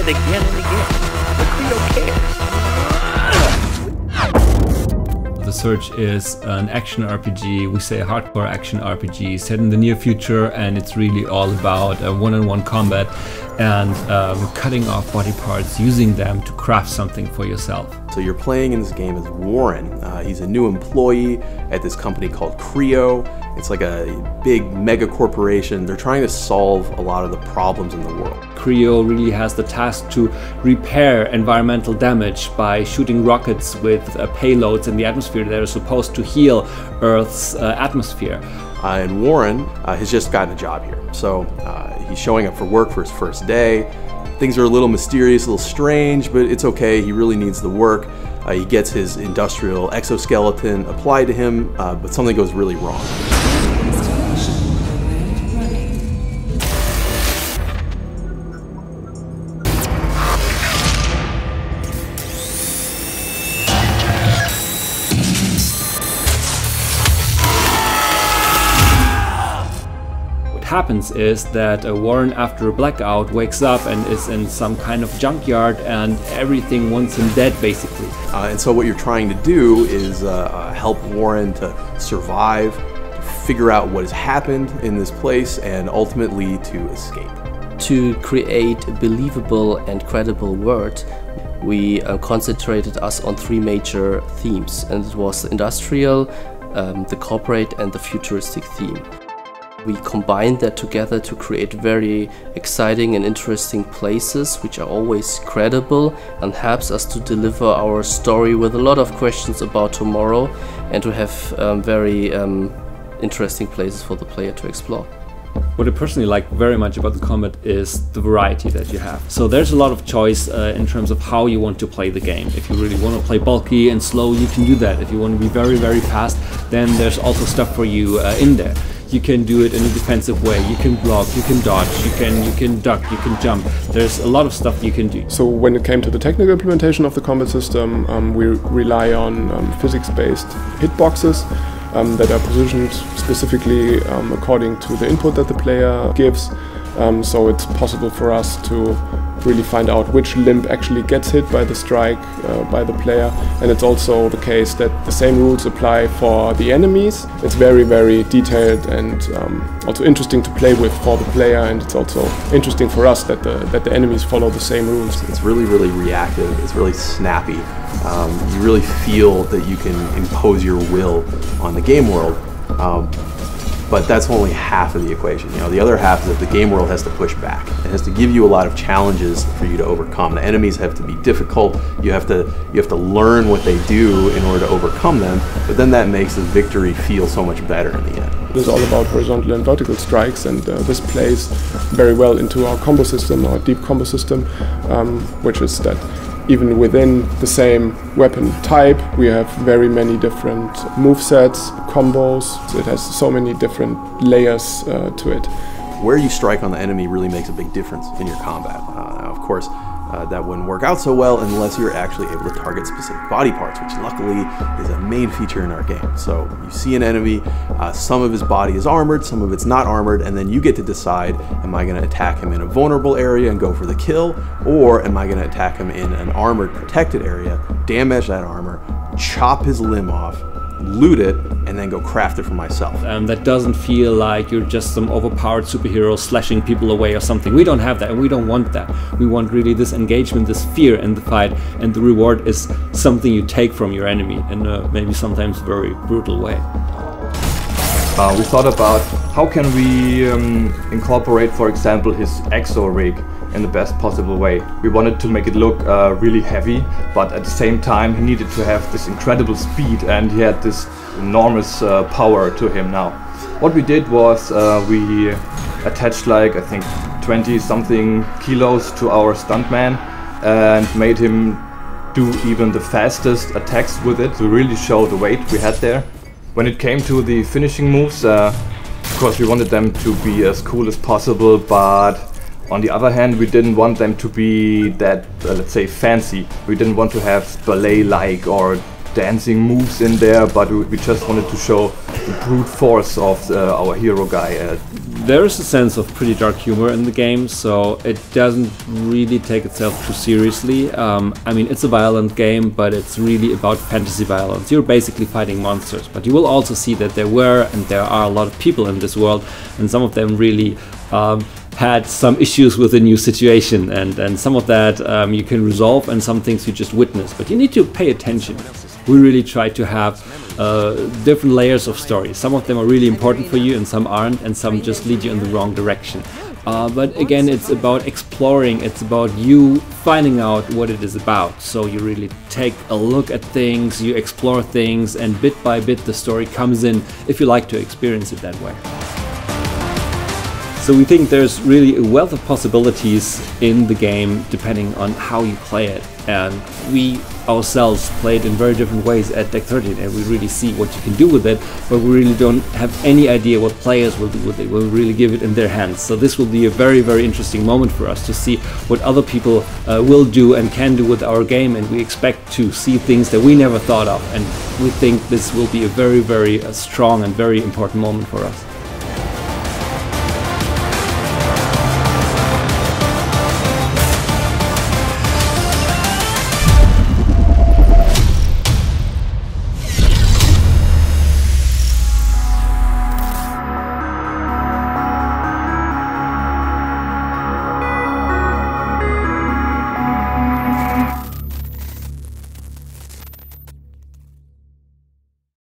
again and again. The Creo cares. The Surge is an action RPG, we say hardcore action RPG, set in the near future, and it's really all about one-on-one combat and cutting off body parts, using them to craft something for yourself. So you're playing in this game as Warren. He's a new employee at this company called Creo. It's like a big mega corporation. They're trying to solve a lot of the problems in the world. Creo really has the task to repair environmental damage by shooting rockets with payloads in the atmosphere that are supposed to heal Earth's atmosphere. And Warren has just gotten a job here. So he's showing up for work for his first day. Things are a little mysterious, a little strange, but it's okay. He really needs the work. He gets his industrial exoskeleton applied to him, but something goes really wrong. What happens is that Warren, after a blackout, wakes up and is in some kind of junkyard, and everything wants him dead, basically. And so what you're trying to do is help Warren to survive, to figure out what has happened in this place, and ultimately to escape. To create a believable and credible world, we concentrated us on three major themes, and it was the industrial, the corporate, and the futuristic theme. We combined that together to create very exciting and interesting places which are always credible and helps us to deliver our story with a lot of questions about tomorrow and to have very interesting places for the player to explore. What I personally like very much about the combat is the variety that you have. So there's a lot of choice in terms of how you want to play the game. If you really want to play bulky and slow, you can do that. If you want to be very, very fast, then there's also stuff for you in there. You can do it in a defensive way. You can block, you can dodge, you can duck, you can jump. There's a lot of stuff you can do. So when it came to the technical implementation of the combat system, we rely on physics-based hitboxes that are positioned specifically according to the input that the player gives. So it's possible for us to really find out which limb actually gets hit by the strike by the player, and it's also the case that the same rules apply for the enemies. It's very, very detailed and also interesting to play with for the player, and it's also interesting for us that the enemies follow the same rules. It's really, really reactive. It's really snappy. You really feel that you can impose your will on the game world. But that's only half of the equation. You know, the other half is that the game world has to push back. It has to give you a lot of challenges for you to overcome. The enemies have to be difficult. You have to learn what they do in order to overcome them. But then that makes the victory feel so much better in the end. It's all about horizontal and vertical strikes, and this plays very well into our combo system, our deep combo system, which is that even within the same weapon type, we have very many different movesets, combos. It has so many different layers to it. Where you strike on the enemy really makes a big difference in your combat. Now, of course, that wouldn't work out so well unless you're actually able to target specific body parts, which luckily is a main feature in our game. So you see an enemy, some of his body is armored, some of it's not armored, and then you get to decide, am I going to attack him in a vulnerable area and go for the kill, or am I going to attack him in an armored, protected area, damage that armor, chop his limb off, loot it, and then go craft it for myself. That doesn't feel like you're just some overpowered superhero slashing people away or something. We don't have that, and we don't want that. We want really this engagement, this fear in the fight, and the reward is something you take from your enemy in a maybe sometimes very brutal way. We thought about how can we incorporate, for example, his exo rig in the best possible way. We wanted to make it look really heavy, but at the same time he needed to have this incredible speed, and he had this enormous power to him now. What we did was we attached, like, I think 20 something kilos to our stuntman and made him do even the fastest attacks with it to really show the weight we had there. When it came to the finishing moves, of course we wanted them to be as cool as possible, but on the other hand we didn't want them to be that, let's say, fancy. We didn't want to have ballet-like or dancing moves in there, but we just wanted to show the brute force of our hero guy. There is a sense of pretty dark humor in the game, so it doesn't really take itself too seriously. I mean, it's a violent game, but it's really about fantasy violence. You're basically fighting monsters, but you will also see that there are a lot of people in this world, and some of them really had some issues with the new situation, and some of that you can resolve, and some things you just witness, but you need to pay attention. We really try to have different layers of story. Some of them are really important for you and some aren't, and some just lead you in the wrong direction. But again, it's about exploring, it's about you finding out what it is about. So you really take a look at things, you explore things, and bit by bit the story comes in if you like to experience it that way. So we think there's really a wealth of possibilities in the game depending on how you play it, and we ourselves play it in very different ways at Deck 13, and we really see what you can do with it, but we really don't have any idea what players will do with it. We'll really give it in their hands. So this will be a very, very interesting moment for us to see what other people will do and can do with our game, and we expect to see things that we never thought of, and we think this will be a very, very strong and very important moment for us.